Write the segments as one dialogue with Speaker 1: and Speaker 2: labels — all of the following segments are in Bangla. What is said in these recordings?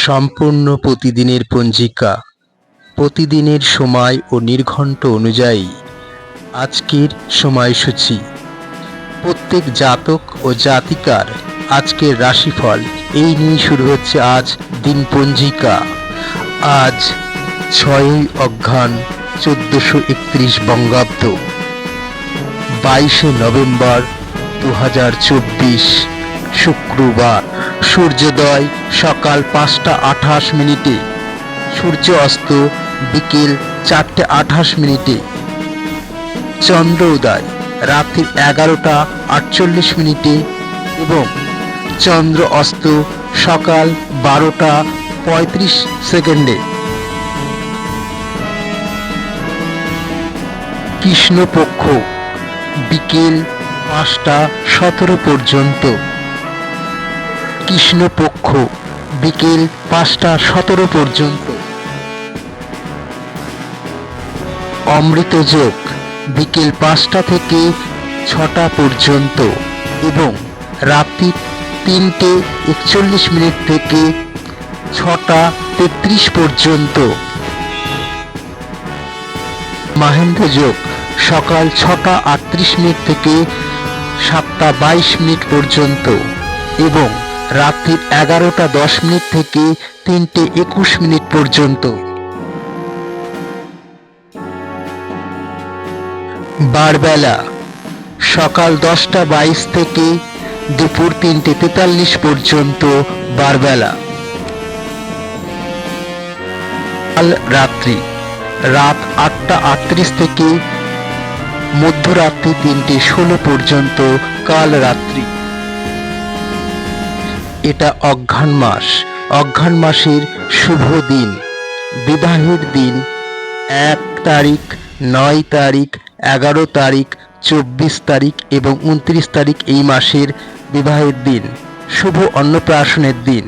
Speaker 1: সম্পূর্ণ প্রতিদিনের পঞ্জিকা, প্রতিদিনের সময় ও নির্ঘণ্ট অনুযায়ী আজকের সময়সূচি, প্রত্যেক জাতক ও জাতিকার আজকের রাশিফল এই নিয়ে শুরু হচ্ছে আজ দিন পঞ্জিকা। আজ 6ই অঘ্রান 1431 বঙ্গাব্দ, 22শে নভেম্বর 2024 শুক্রবার। সূর্যোদয় সকাল 5টা 28 মিনিটে, সূর্য অস্ত বিকেল 4টে 28 মিনিটে, চন্দ্র উদয় রাত্রি 11টা 48 মিনিটে এবং চন্দ্র অস্ত সকাল 12টা 35 সেকেন্ডে। কৃষ্ণপক্ষ বিকেল 5টা 17 পর্যন্ত। কৃষ্ণপক্ষ বিকেল 5টা 17 পর্যন্ত। অমৃত যোগ বিকেল 5টা থেকে 6টা পর্যন্ত এবং রাত্রি 3টে 41 মিনিট থেকে 6টা 33 পর্যন্ত। মাহেন্দ্র যোগ সকাল 6টা 38 মিনিট থেকে 7টা 22 মিনিট পর্যন্ত এবং রাত্রি 11টা 10 মিনিট থেকে 3টে 21 মিনিট পর্যন্ত। বারবেলা সকাল 10টা 22 থেকে দুপুর 3টে 43 পর্যন্ত বারবেলা। কাল রাত্রি রাত 8টা 38 থেকে মধ্যরাত্রি 3টে 16 পর্যন্ত কাল রাত্রি। এটা অঘ্রান মাস। অঘ্রান মাসের শুভ দিন, বিবাহের দিন 1 তারিখ, 9 তারিখ, 11 তারিখ, 24 তারিখ এবং 29 তারিখ এই মাসের বিবাহের দিন। শুভ অন্নপ্রাশনের দিন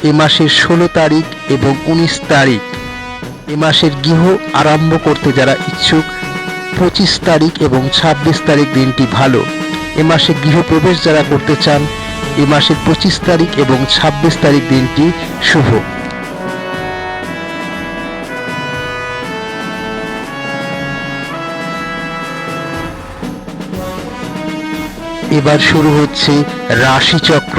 Speaker 1: এ মাসের 16 তারিখ এবং 19 তারিখ। এ মাসের গৃহ আরম্ভ করতে যারা ইচ্ছুক 25 তারিখ এবং 26 তারিখ দিনটি ভালো। এ মাসে গৃহপ্রবেশ যারা করতে চান এ মাসের 25 তারিখ এবং 26 তারিখ দিনটি শুভ। এবার শুরু হচ্ছে রাশিচক্র।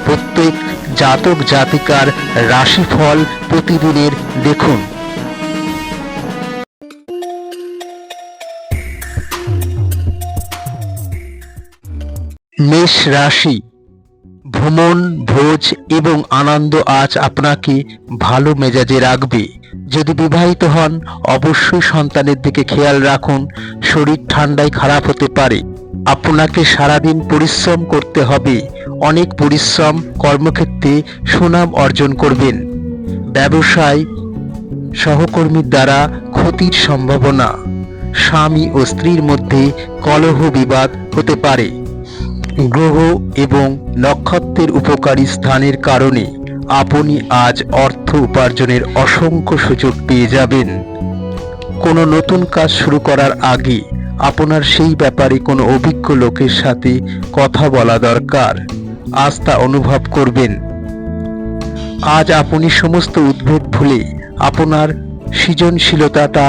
Speaker 1: প্রত্যেক জাতক জাতিকার রাশিফল প্রতিদিনের দেখুন। মেষ রাশি, ভ্রমণ, ভোজ এবং আনন্দ আজ আপনাকে ভালো মেজাজে রাখবে। যদি বিবাহিত হন অবশ্যই সন্তানের দিকে খেয়াল রাখুন, শরীর ঠান্ডায় খারাপ হতে পারে। আপনাকে সারাদিন পরিশ্রম করতে হবে, অনেক পরিশ্রম, কর্মক্ষেত্রে সুনাম অর্জন করবেন। ব্যবসায় সহকর্মীর দ্বারা ক্ষতির সম্ভাবনা। স্বামী ও স্ত্রীর মধ্যে কলহ বিবাদ হতে পারে। গ্রহ এবং নক্ষত্রের উপকারী স্থানের কারণে আপনি আজ অর্থ উপার্জনের অসংখ্য সুযোগ পেয়ে যাবেন। কোনো নতুন কাজ শুরু করার আগে আপনার সেই ব্যাপারে কোনো অভিজ্ঞ লোকের সাথে কথা বলা দরকার, আজ তা অনুভব করবেন। আজ আপনি সমস্ত উদ্বেগ ভুলে আপনার সৃজনশীলতাটা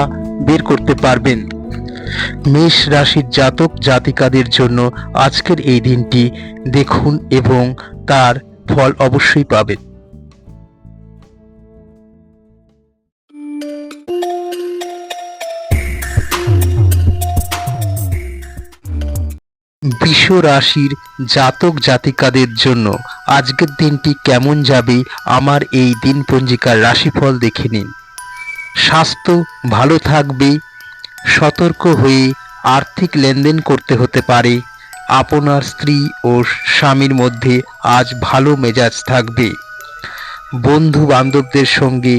Speaker 1: বের করতে পারবেন। মেষ রাশির জাতক জাতিকাদের জন্য আজকের এই দিনটি দেখুন এবং তার ফল অবশ্যই পাবেন। বৃষ রাশির জাতক জাতিকাদের জন্য আজকের দিনটি কেমন যাবে আমার এই দিন পঞ্জিকার রাশিফল দেখে নিন। স্বাস্থ্য ভালো থাকবে। সতর্ক হয়ে আর্থিক লেনদেন করতে হতে পারে। আপনার স্ত্রী ও স্বামীর মধ্যে আজ ভালো মেজাজ থাকবে। বন্ধু বান্ধবদের সঙ্গে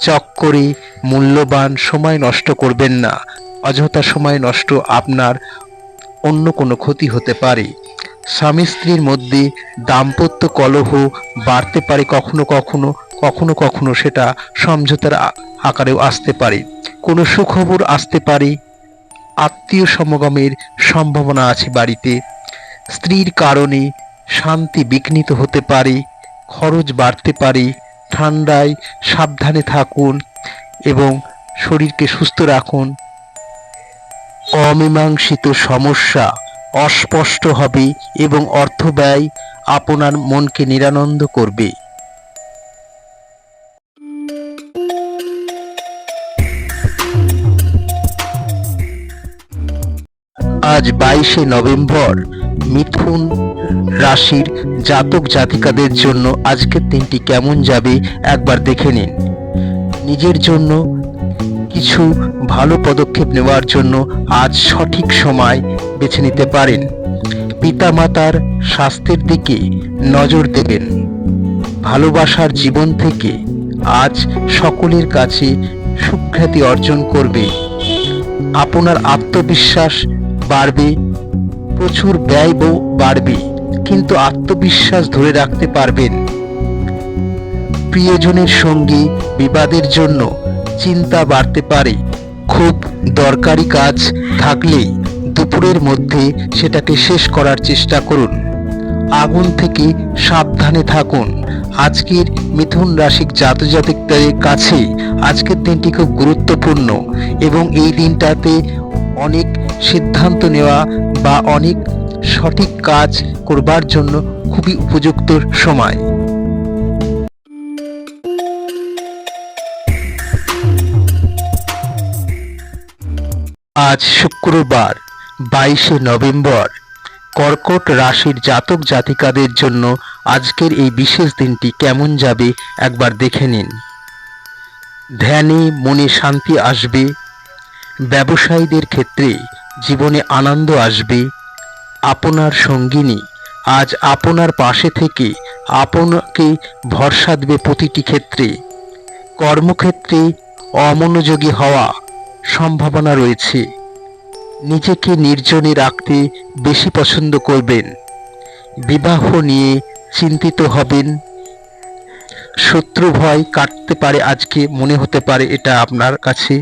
Speaker 1: চক্করে মূল্যবান সময় নষ্ট করবেন না, অযথা সময় নষ্ট আপনার অন্য কোনো ক্ষতি হতে পারে। স্বামী স্ত্রীর মধ্যে দাম্পত্য কলহ বাড়তে পারে, কখনো কখনো সেটা সমঝোতার আকারেও আসতে পারে। কোনো সুখবর আসতে পারে। আত্মীয় সমাগমের সম্ভাবনা আছে বাড়িতে। স্ত্রীর কারণে শান্তি বিঘ্নিত হতে পারে, খরচ বাড়তে পারে। ঠান্ডায় সাবধানে থাকুন এবং শরীরকে সুস্থ রাখুন। অমীমাংসিত সমস্যা অস্পষ্ট হবে এবং অর্থ ব্যয় আপনার মনকে নিরানন্দ করবে। আজ 22শে নভেম্বর মিথুন রাশির জাতক জাতিকাদের জন্য আজকের দিনটি কেমন যাবে একবার দেখে নিন। নিজের জন্য কিছু ভালো পদক্ষেপ নেওয়ার জন্য আজ সঠিক সময় বেছে নিতে পারেন। পিতামাতার স্বাস্থ্যের দিকে নজর দেবেন। ভালোবাসার জীবন থেকে আজ সকলের কাছে সুখ্যাতি অর্জন করবে। আপনার আত্মবিশ্বাস বাড়বে, প্রচুর ব্যয়ও বাড়বে, কিন্তু আত্মবিশ্বাস ধরে রাখতে পারবেন। প্রিয়জনের সঙ্গে বিবাদের জন্য চিন্তা বাড়তে পারে। খুব দরকারি কাজ থাকলে দুপুরের মধ্যে সেটাকে শেষ করার চেষ্টা করুন। আগুন থেকে সাবধানে থাকুন। আজকের মিথুন রাশির জাতক জাতিকদের কাছে আজকের দিনটি খুব গুরুত্বপূর্ণ এবং এই দিনটাতে অনেক সিদ্ধান্ত নেওয়া বা অনেক সঠিক কাজ করবার জন্য খুবই উপযুক্ত সময়। আজ শুক্রবার 22শে নভেম্বর কর্কট রাশির জাতক জাতিকাদের জন্য আজকের এই বিশেষ দিনটি কেমন যাবে একবার দেখে নিন। ধ্যানে মনে শান্তি আসবে। ব্যবসায়ীদের ক্ষেত্রে জীবনে আনন্দ আসবে। আপনার সঙ্গিনী আজ আপনার পাশে থেকে আপনাকে ভরসা দেবে প্রতিটি ক্ষেত্রে। কর্মক্ষেত্রে অমনোযোগী হওয়া সম্ভাবনা রয়েছে। নিজেকে নির্জনে রাখতে বেশি পছন্দ করবেন। বিবাহ নিয়ে চিন্তিত হবেন। শত্রু ভয় কাটতে পারে, আজকে মনে হতে পারে এটা আপনার কাছে।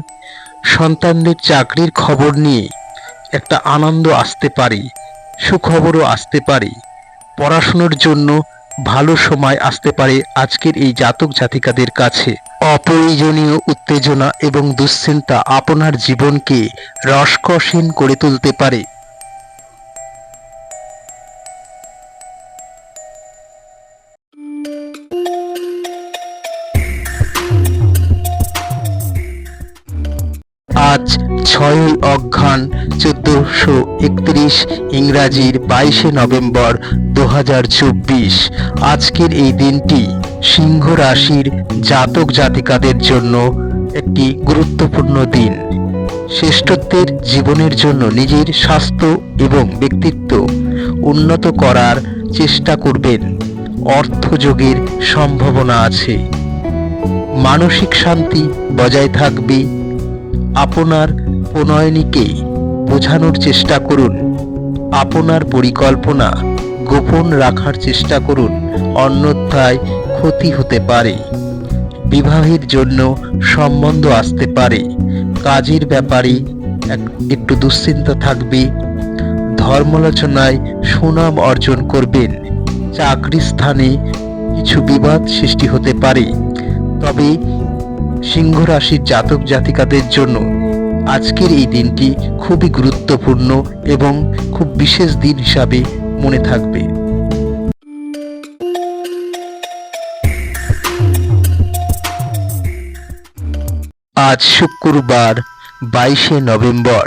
Speaker 1: সন্তানদের চাকরির খবর নিয়ে একটা আনন্দ আসতে পারে, সুখবরও আসতে পারে। পড়াশোনার জন্য ভালো সময় আসতে পারে আজকের এই জাতক জাতিকাদের কাছে। অপ্রয়োজনীয় উত্তেজনা এবং দুশ্চিন্তা আপনার জীবনকে রসকসহীন করে তুলতে পারে। আজ 6ই অঘ্রান 1431 ইংরাজির 22শে নভেম্বর 2024। আজকের এই দিনটি সিংহ রাশির জাতক জাতিকাদের জন্য একটি গুরুত্বপূর্ণ দিন। শ্রেষ্ঠত্বের জীবনের জন্য নিজের স্বাস্থ্য এবং ব্যক্তিত্ব উন্নত করার চেষ্টা করবেন। অর্থযোগের সম্ভাবনা আছে। মানসিক শান্তি বজায় থাকবে। আপনার প্রণয়নীকে বোঝানোর চেষ্টা করুন। আপনার পরিকল্পনা গোপন রাখার চেষ্টা করুন, অন্যথায় ক্ষতি হতে পারে। বিবাহের জন্য সম্বন্ধ আসতে পারে। কাজের ব্যাপারে একটু দুশ্চিন্তা থাকবে। ধর্মালোচনায় সুনাম অর্জন করবেন। চাকরি স্থানে কিছু বিবাদ সৃষ্টি হতে পারে। তবে সিংহ রাশির জাতক জাতিকাদের জন্য আজকের এই দিনটি খুবই গুরুত্বপূর্ণ এবং খুব বিশেষ দিন হিসাবে মনে থাকবে। আজ শুক্রবার 22শে নভেম্বর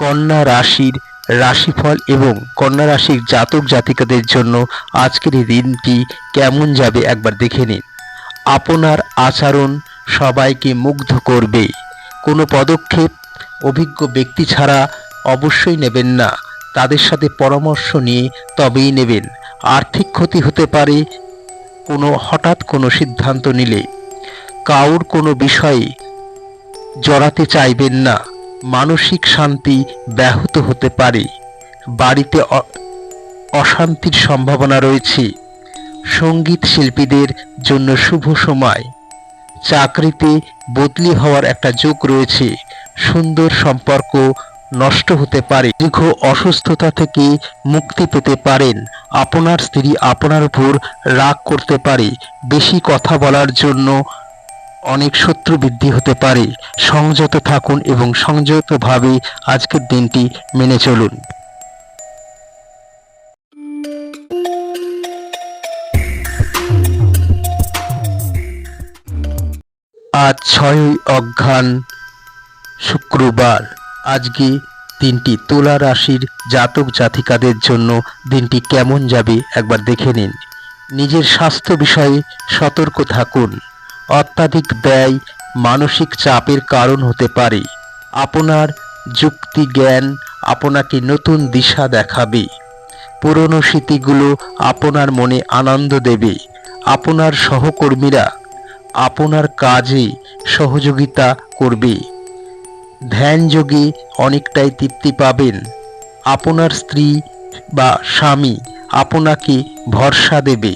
Speaker 1: কন্যা রাশির রাশিফল এবং কন্যা রাশির জাতক জাতিকাদের জন্য আজকের এই দিনটি কেমন যাবে একবার দেখে নিন। আপনার আচরণ সবাইকে মুগ্ধ করবে। কোনো পদক্ষেপ অভিজ্ঞ ব্যক্তি ছাড়া অবশ্যই নেবেন না। তাদের সাথে পরামর্শ নিয়ে তবেই নেবেন। আর্থিক ক্ষতি হতে পারে হঠাৎ কোনো সিদ্ধান্ত নিলে। কাউর কোনো বিষয়ে জড়াতে চাইবেন না। মানসিক শান্তি ব্যাহত হতে পারে। বাড়িতে অশান্তির সম্ভাবনা রয়েছে। সঙ্গীত শিল্পীদের জন্য শুভ সময়। চাকরিতে বদলি হওয়ার একটা যোগ রয়েছে। সুন্দর সম্পর্ক নষ্ট হতে পারে। দীর্ঘ অসুস্থতা থেকে মুক্তি পেতে পারেন। আপনার স্ত্রী আপনার উপর রাগ করতে পারে। বেশি কথা বলার জন্য অনেক শত্রু বৃদ্ধি হতে পারে। সংযত থাকুন এবং সংযতভাবে আজকের দিনটি মেনে চলুন। আজ 6ই অঘ্রান শুক্রবার। আজকে দিনটি তুলা রাশির জাতক জাতিকাদের জন্য দিনটি কেমন যাবে একবার দেখে নিন। নিজের স্বাস্থ্য বিষয়ে সতর্ক থাকুন। অত্যাধিক ব্যয় মানসিক চাপের কারণ হতে পারে। আপনার যুক্তি জ্ঞান আপনাকে নতুন দিশা দেখাবে। পুরনো স্মৃতিগুলো আপনার মনে আনন্দ দেবে। আপনার সহকর্মীরা আপনার কাজে সহযোগিতা করবে। ধ্যানযোগে অনেকটাই তৃপ্তি পাবেন। আপনার স্ত্রী বা স্বামী আপনাকে ভরসা দেবে।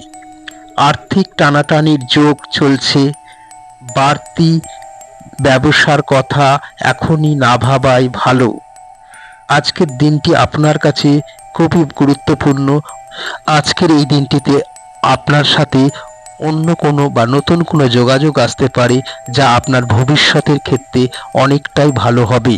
Speaker 1: আর্থিক টানাটানির যোগ চলছে। বাড়তি ব্যবসার কথা এখনই না ভাবাই ভালো। আজকের দিনটি আপনার কাছে খুবই গুরুত্বপূর্ণ। আজকের এই দিনটিতে আপনার সাথে অন্য কোনো বা নতুন কোনো যোগাযোগ আসতে পারে, যা আপনার ভবিষ্যতের ক্ষেত্রে অনেকটাই ভালো হবে।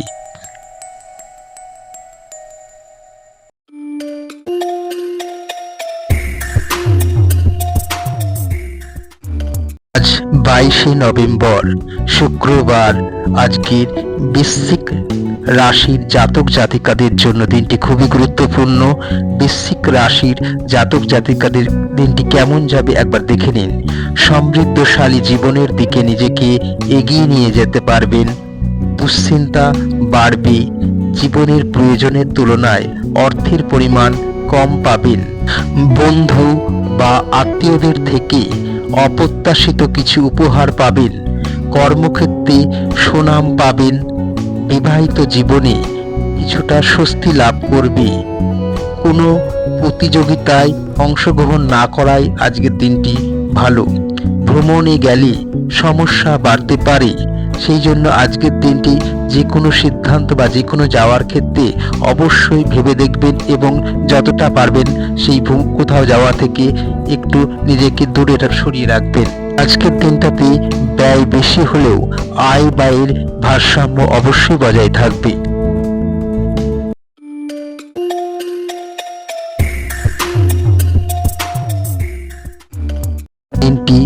Speaker 1: আজ 22শে নভেম্বর শুক্রবার। আজকের বৃশ্চিক রাশির জাতক জাতিকাদের জন্য দিনটি খুবই গুরুত্বপূর্ণ। বৃশ্চিক রাশির জাতক জাতিকাদের দিনটি কেমন যাবে একবার দেখে নিন। সমৃদ্ধশালী জীবনের দিকে নিজেকে এগিয়ে নিয়ে যেতে পারবেন। দুশ্চিন্তা বাড়বে। জীবনের প্রয়োজনের তুলনায় অর্থের পরিমাণ কম পাবেন। বন্ধু বা আত্মীয়দের থেকে অপ্রত্যাশিত কিছু উপহার পাবেন। কর্মক্ষেত্রে সুনাম পাবেন। বিবাহিত জীবনে কিছুটা স্বস্তি লাভ করবে। কোনো প্রতিযোগিতায় অংশগ্রহণ না করাই আজকের দিনটি ভালো। ভ্রমণে গেলে সমস্যা বাড়তে পারে। সেই জন্য আজকের দিনটি যে কোনো সিদ্ধান্ত বা যে কোনো যাওয়ার ক্ষেত্রে অবশ্যই ভেবে দেখবেন এবং যতটা পারবেন সেই কোথাও যাওয়া থেকে একটু নিজেকে দূরে সরিয়ে রাখবেন। আজকের দিনটাতে ব্যয় বেশি হলেও আয় ব্যয়ের ভারসাম্য অবশ্যই বজায় থাকবে। দিনটি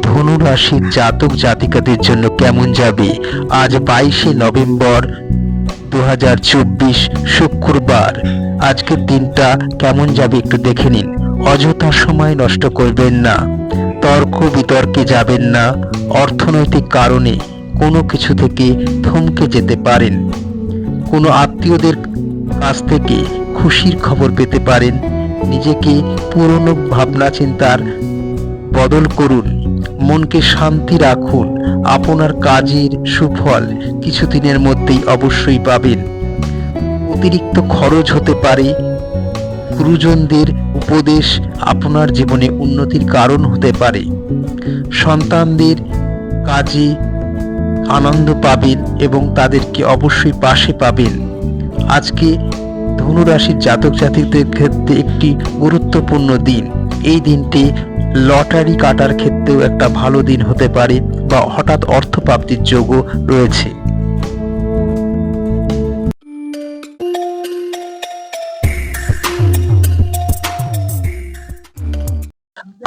Speaker 1: ধনু রাশির জাতক জাতিকাদের জন্য কেমন যাবে? আজ 22শে নভেম্বর 2024 শুক্রবার। আজকের দিনটা কেমন যাবে একটু দেখে নিন। অযথা সময় নষ্ট করবেন না। তর্ক বিতর্কে যাবেন না। অর্থনৈতিক কারণে কোনো কিছু থেকে থমকে যেতে পারেন। কোনো আত্মীয়দের কাছ থেকে খুশির খবর পেতে পারেন। নিজেকে পুরনো ভাবনা চিন্তার বদল করুন। মনকে শান্তি রাখুন। আপনার কাজের সুফল কিছুদিনের মধ্যেই অবশ্যই পাবেন। অতিরিক্ত খরচ হতে পারে। গুরুজনদের উপদেশ আপনার জীবনে উন্নতির কারণ হতে পারে। সন্তানদের কাজে আনন্দ পাবেন এবং তাদেরকে অবশ্যই পাশে পাবেন। আজকে ধনু রাশির জাতক জাতিকদের ক্ষেত্রে একটি গুরুত্বপূর্ণ দিন। এই দিনটি লটারি কাটার ক্ষেত্রেও একটা ভালো দিন হতে পারে বা হঠাৎ অর্থ প্রাপ্তির যোগও রয়েছে।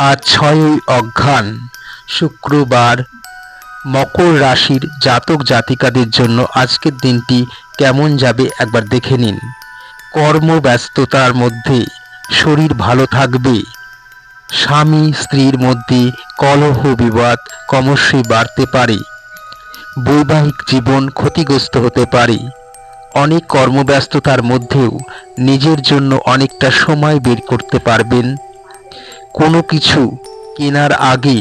Speaker 1: আজ 6ই অঘ্রান শুক্রবার। মকর রাশির জাতক জাতিকাদের জন্য আজকের দিনটি কেমন যাবে একবার দেখে নিন। কর্মব্যস্ততার মধ্যে শরীর ভালো থাকবে। স্বামী স্ত্রীর মধ্যে কলহ বিবাদ ক্রমশই বাড়তে পারে। বৈবাহিক জীবন ক্ষতিগ্রস্ত হতে পারে। অনেক কর্মব্যস্ততার মধ্যেও নিজের জন্য অনেকটা সময় বের করতে পারবেন। কোনো কিছু কেনার আগে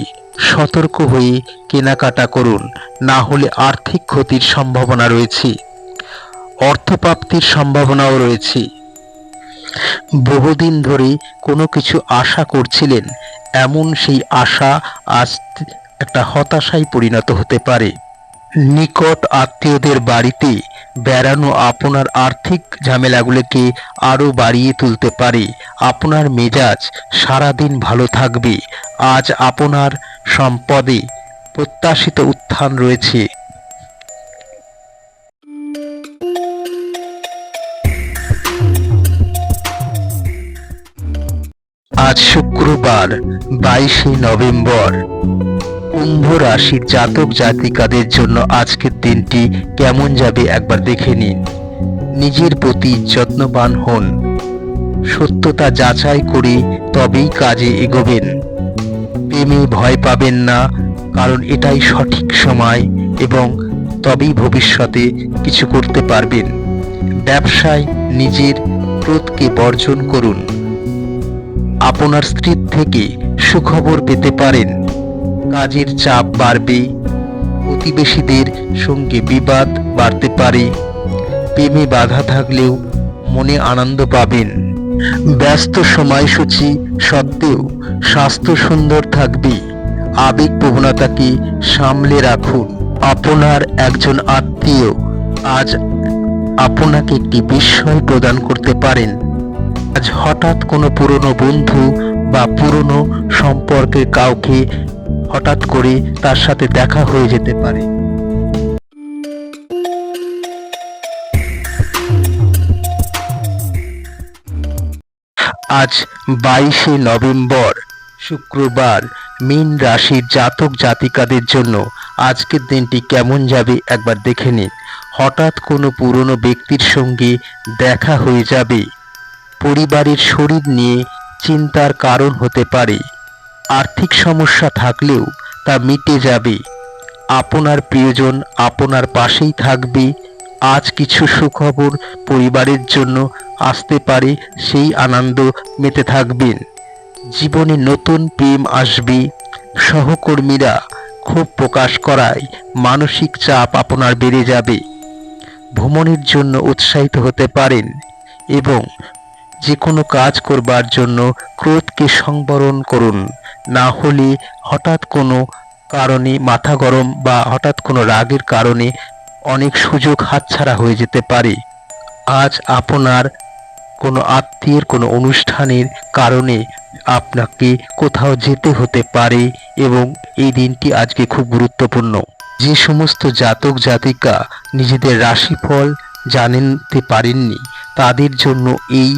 Speaker 1: সতর্ক হয়ে কেনাকাটা করুন, না হলে আর্থিক ক্ষতির সম্ভাবনা রয়েছে। অর্থপ্রাপ্তির সম্ভাবনাও রয়েছে। বহুদিন ধরে কোনো কিছু আশা করছিলেন, এমন সেই আশা আজ একটা হতাশায় পরিণত হতে পারে। নিকট আত্মীয়দের বাড়িতে বেড়ানো আপনার আর্থিক ঝামেলাগুলোকে আরো বাড়িয়ে তুলতে পারে। আপনার মেজাজ সারাদিন ভালো থাকবে। আজ আপনার সম্পদে প্রত্যাশিত উত্থান রয়েছে। আজ শুক্রবার 22শে নভেম্বর। কুম্ভ রাশির জাতক জাতিকাদের জন্য আজকের দিনটি কেমন যাবে একবার দেখে নিন। নিজের প্রতি যত্নবান হন, সত্যতা যাচাই করে তবেই কাজে এগোবেন। প্রেমে ভয় পাবেন না, কারণ এটাই সঠিক সময় এবং তবেই ভবিষ্যতে কিছু করতে পারবেন। ব্যবসায় নিজের ক্রোধকে বর্জন করুন। আপনার স্ত্রীর থেকে সুখবর পেতে পারেন। কাজের চাপ বাড়বে, প্রতিবেশীদের সঙ্গে বিবাদ বাড়তে পারে। প্রেমে বাধা থাকলেও মনে আনন্দ পাবেন। ব্যস্ত সময়সূচি সত্ত্বেও স্বাস্থ্য সুন্দর থাকবে। আবেগ প্রবণতাকে সামলে রাখুন। আপনার একজন আত্মীয় আজ আপনাকে একটি বিস্ময় প্রদান করতে পারেন। আজ হঠাৎ কোনো পুরনো বন্ধু বা পুরনো সম্পর্কে কাউকে হঠাৎ করে তার সাথে দেখা হয়ে যেতে পারে। আজ 22শে নভেম্বর শুক্রবার। মীন রাশির জাতক জাতিকাদের জন্য আজকের দিনটি কেমন যাবে একবার দেখে নিন। হঠাৎ কোনো পুরনো ব্যক্তির সঙ্গে দেখা হয়ে যাবে। পরিবারের শরীর নিয়ে চিন্তার কারণ হতে পারে। আর্থিক সমস্যা থাকলেও তা মিটে যাবে। আপনার প্রিয়জন আপনার পাশেই থাকবে। আজ কিছু সুখবর পরিবারের জন্য আসতে পারে, সেই আনন্দ মেতে থাকবেন। জীবনে নতুন প্রেম আসবে। সহকর্মীরা ক্ষোভ প্রকাশ করায় মানসিক চাপ আপনার বেড়ে যাবে। ভ্রমণের জন্য উৎসাহিত হতে পারেন এবং যে কোনো কাজ করবার জন্য ক্রোধকে সংবরণ করুন, না হলে হঠাৎ কোনো কারণে মাথা গরম বা হঠাৎ কোনো রাগের কারণে অনেক সুযোগ হাতছাড়া হয়ে যেতে পারে। আজ আপনার কোনো আত্মীয়ের কোনো অনুষ্ঠানের কারণে আপনাকে কোথাও যেতে হতে পারে এবং এই দিনটি আজকে খুব গুরুত্বপূর্ণ। যে সমস্ত জাতক জাতিকা নিজেদের রাশিফল জানতে পারেননি, তাদের জন্য এই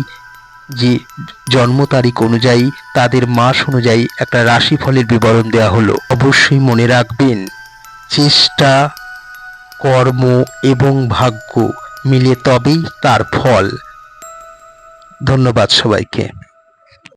Speaker 1: যে জন্ম তারিখ অনুযায়ী তাদের মাস অনুযায়ী একটা রাশিফলের বিবরণ দেওয়া হলো। অবশ্যই মনে রাখবেন, চেষ্টা, কর্ম এবং ভাগ্য মিলে তবেই তার ফল। ধন্যবাদ সবাইকে।